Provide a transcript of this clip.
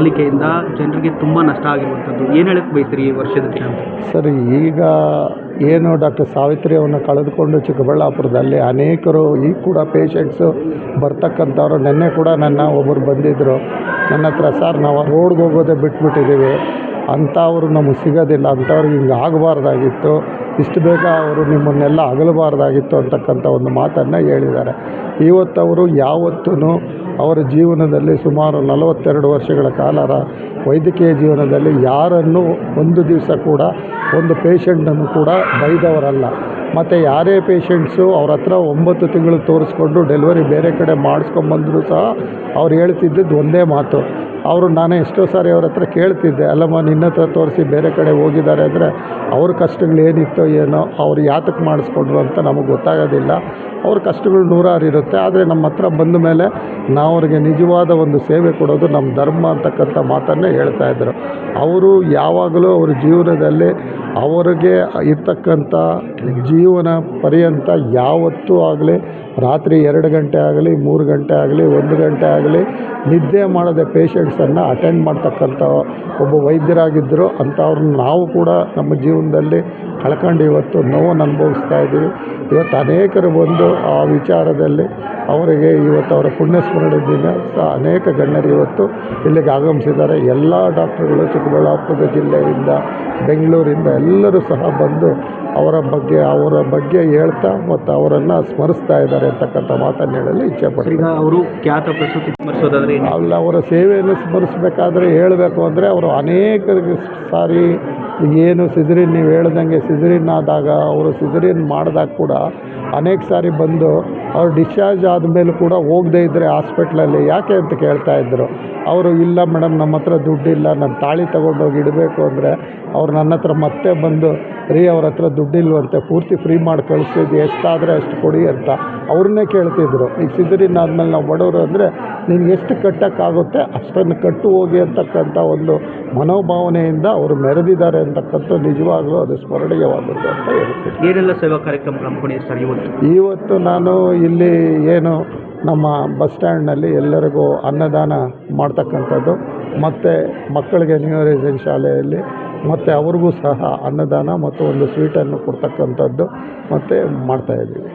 ಅಗಲಿಕೆಯಿಂದ ಜನರಿಗೆ ತುಂಬ ನಷ್ಟ ಆಗಿರುವಂಥದ್ದು. ಏನು ಹೇಳಕ್ಕೆ ಬಯಸ್ತೀರಿ ಈ ವರ್ಷದ ದಿನ ಅಂತ? ಸರಿ, ಈಗ ಏನು ಡಾಕ್ಟರ್ ಸಾವಿತ್ರಿ ಅವ್ರನ್ನ ಕಳೆದುಕೊಂಡು ಚಿಕ್ಕಬಳ್ಳಾಪುರದಲ್ಲಿ ಅನೇಕರು ಈಗ ಕೂಡ ಪೇಷಂಟ್ಸು ಬರ್ತಕ್ಕಂಥವ್ರು. ನಿನ್ನೆ ಕೂಡ ಒಬ್ಬರು ಬಂದಿದ್ದರು ನನ್ನ ಹತ್ರ, ಸರ್ ನಾವು ರೋಡ್ಗೆ ಹೋಗೋದೇ ಬಿಟ್ಬಿಟ್ಟಿದ್ದೀವಿ, ಅಂಥವ್ರು ನಮಗೆ ಸಿಗೋದಿಲ್ಲ, ಅಂಥವ್ರಿಗೆ ಹಿಂಗೆ ಆಗಬಾರ್ದಾಗಿತ್ತು, ಇಷ್ಟು ಬೇಗ ಅವರು ನಿಮ್ಮನ್ನೆಲ್ಲ ಅಗಲಬಾರ್ದಾಗಿತ್ತು ಅಂತಕ್ಕಂಥ ಒಂದು ಮಾತನ್ನು ಹೇಳಿದ್ದಾರೆ. ಇವತ್ತವರು ಯಾವತ್ತೂ ಅವರ ಜೀವನದಲ್ಲಿ ಸುಮಾರು 42 ವರ್ಷಗಳ ಕಾಲ ವೈದ್ಯಕೀಯ ಜೀವನದಲ್ಲಿ ಯಾರನ್ನು ಒಂದು ದಿವಸ ಕೂಡ ಒಂದು ಪೇಷಂಟನ್ನು ಕೂಡ ಬೈದವರಲ್ಲ. ಮತ್ತು ಯಾರೇ ಪೇಷಂಟ್ಸು ಅವ್ರ ಹತ್ರ 9 ತಿಂಗಳು ತೋರಿಸ್ಕೊಂಡು ಡೆಲಿವರಿ ಬೇರೆ ಕಡೆ ಮಾಡಿಸ್ಕೊಂಬಂದರೂ ಸಹ ಅವ್ರು ಹೇಳ್ತಿದ್ದದ್ದು ಒಂದೇ ಮಾತು. ನಾನು ಎಷ್ಟೋ ಸಾರಿ ಅವ್ರ ಹತ್ರ ಕೇಳ್ತಿದ್ದೆ, ಅಲ್ಲಮ್ಮ ನಿನ್ನ ಹತ್ರ ತೋರಿಸಿ ಬೇರೆ ಕಡೆ ಹೋಗಿದ್ದಾರೆ ಅಂದರೆ ಅವ್ರ ಕಷ್ಟಗಳೇನಿತ್ತೋ ಏನೋ, ಅವ್ರು ಯಾತಕ್ಕೆ ಮಾಡಿಸ್ಕೊಂಡ್ರು ಅಂತ ನಮಗೆ ಗೊತ್ತಾಗೋದಿಲ್ಲ. ಅವ್ರ ಕಷ್ಟಗಳು ನೂರಾರು ಇರುತ್ತೆ, ಆದರೆ ನಮ್ಮ ಹತ್ರ ಬಂದ ಮೇಲೆ ನಾವು ಅವ್ರಿಗೆ ನಿಜವಾದ ಒಂದು ಸೇವೆ ಕೊಡೋದು ನಮ್ಮ ಧರ್ಮ ಅಂತಕ್ಕಂಥ ಮಾತನ್ನೇ ಹೇಳ್ತಾಯಿದ್ರು. ಅವರು ಯಾವಾಗಲೂ ಅವ್ರ ಜೀವನದಲ್ಲಿ ಅವರಿಗೆ ಇರ್ತಕ್ಕಂಥ ಜೀವನ ಪರ್ಯಂತ ಯಾವತ್ತೂ ಆಗಲಿ ರಾತ್ರಿ 2 ಗಂಟೆ ಆಗಲಿ 3 ಗಂಟೆ ಆಗಲಿ 1 ಗಂಟೆ ಆಗಲಿ ನಿದ್ದೆ ಮಾಡದೆ ಪೇಷಂಟ್ಸನ್ನು ಅಟೆಂಡ್ ಮಾಡ್ತಕ್ಕಂಥ ಒಬ್ಬ ವೈದ್ಯರಾಗಿದ್ದರು. ಅಂಥವ್ರನ್ನ ನಾವು ಕೂಡ ನಮ್ಮ ಜೀವನದಲ್ಲಿ ಕಳ್ಕೊಂಡು ಇವತ್ತು ನೋವನ್ನು ಅನುಭವಿಸ್ತಾ ಇದ್ದೀವಿ. ಇವತ್ತು ಅನೇಕರು ಬಂದು ಆ ವಿಚಾರದಲ್ಲಿ ಅವರಿಗೆ ಇವತ್ತು ಅವರ ಪುಣ್ಯಸ್ಮರಣೆ ದಿನ ಸಹ ಅನೇಕ ಗಣ್ಯರು ಇವತ್ತು ಇಲ್ಲಿಗೆ ಆಗಮಿಸಿದ್ದಾರೆ. ಎಲ್ಲ ಡಾಕ್ಟರ್ಗಳು ಚಿಕ್ಕಬಳ್ಳಾಪುರ ಜಿಲ್ಲೆಯಿಂದ, ಬೆಂಗಳೂರಿಂದ ಎಲ್ಲರೂ ಸಹ ಬಂದು ಅವರ ಬಗ್ಗೆ ಹೇಳ್ತಾ ಮತ್ತು ಅವರನ್ನು ಸ್ಮರಿಸ್ತಾ ಇದ್ದಾರೆ ಅಂತಕ್ಕಂಥ ಮಾತನ್ನು ಹೇಳಲು ಇಚ್ಛೆಪಡ್ತೀನಿ. ಈಗ ಅವರು ಖ್ಯಾತ ಪ್ರಸೂತಿ ಸ್ಮರಿಸೋದಾದರೆ ಅಲ್ಲ, ಅವರ ಸೇವೆಯನ್ನು ಸ್ಮರಿಸಬೇಕಾದ್ರೆ ಹೇಳಬೇಕು ಅಂದರೆ ಅವರು ಅನೇಕರಿಗೆ ಸಾರಿ ಏನು ಸಿಸರಿನ್, ನೀವು ಹೇಳ್ದಂಗೆ ಸಿಸರಿನ್ ಆದಾಗ ಅವರು ಸಿಸರಿನ್ ಮಾಡಿದಾಗ ಕೂಡ ಅನೇಕ ಸಾರಿ ಬಂದು ಅವ್ರು ಡಿಸ್ಚಾರ್ಜ್ ಆದಮೇಲೂ ಕೂಡ ಹೋಗದೇ ಇದ್ದರೆ ಹಾಸ್ಪಿಟ್ಲಲ್ಲಿ ಯಾಕೆ ಅಂತ ಕೇಳ್ತಾಯಿದ್ರು. ಅವರು ಇಲ್ಲ ಮೇಡಮ್ ನಮ್ಮ ಹತ್ರ ದುಡ್ಡಿಲ್ಲ, ನಾನು ತಾಳಿ ತೊಗೊಂಡೋಗಿ ಇಡಬೇಕು ಅಂದರೆ ಅವ್ರು ನನ್ನ ಹತ್ರ ಮತ್ತೆ ಬಂದು ಅವ್ರ ಹತ್ರ ದುಡ್ಡಿಲ್ವಂತೆ, ಪೂರ್ತಿ ಫ್ರೀ ಮಾಡಿ ಕಳಿಸ್ತಿದ್ದು, ಎಷ್ಟಾದರೆ ಅಷ್ಟು ಕೊಡಿ ಅಂತ ಅವ್ರನ್ನೇ ಕೇಳ್ತಿದ್ರು. ಈಗ ಸಿಸರಿನ್ ಆದಮೇಲೆ ನಾವು ಬಡವರು ಅಂದರೆ ನಿನ್ಗೆ ಎಷ್ಟು ಕಟ್ಟೋಕ್ಕಾಗುತ್ತೆ ಅಷ್ಟನ್ನು ಕಟ್ಟು ಹೋಗಿ ಅಂತಕ್ಕಂಥ ಒಂದು ಮನೋಭಾವನೆಯಿಂದ ಅವರು ಮೆರೆದಿದ್ದಾರೆ ಅಂತಕ್ಕಂಥ ನಿಜವಾಗಲೂ ಅದು ಸ್ಮರಣೀಯವಾದದ್ದು ಅಂತ ಹೇಳ್ತೀನಿ. ಏನೆಲ್ಲ ಸೇವಾ ಕಾರ್ಯಕ್ರಮ ಹಮ್ಮಿಕೊಂಡಿದೆ ಸರ್ ಇವತ್ತು ನಾನು ಇಲ್ಲಿ ಏನು ನಮ್ಮ ಬಸ್ ಸ್ಟ್ಯಾಂಡ್ನಲ್ಲಿ ಎಲ್ಲರಿಗೂ ಅನ್ನದಾನ ಮಾಡ್ತಕ್ಕಂಥದ್ದು, ಮತ್ತು ಮಕ್ಕಳಿಗೆ ನ್ಯೂರೈಸನ್ ಶಾಲೆಯಲ್ಲಿ ಮತ್ತು ಅವ್ರಿಗೂ ಸಹ ಅನ್ನದಾನ ಮತ್ತು ಒಂದು ಸ್ವೀಟನ್ನು ಕೊಡ್ತಕ್ಕಂಥದ್ದು ಮತ್ತು ಮಾಡ್ತಾಯಿದ್ದೀವಿ.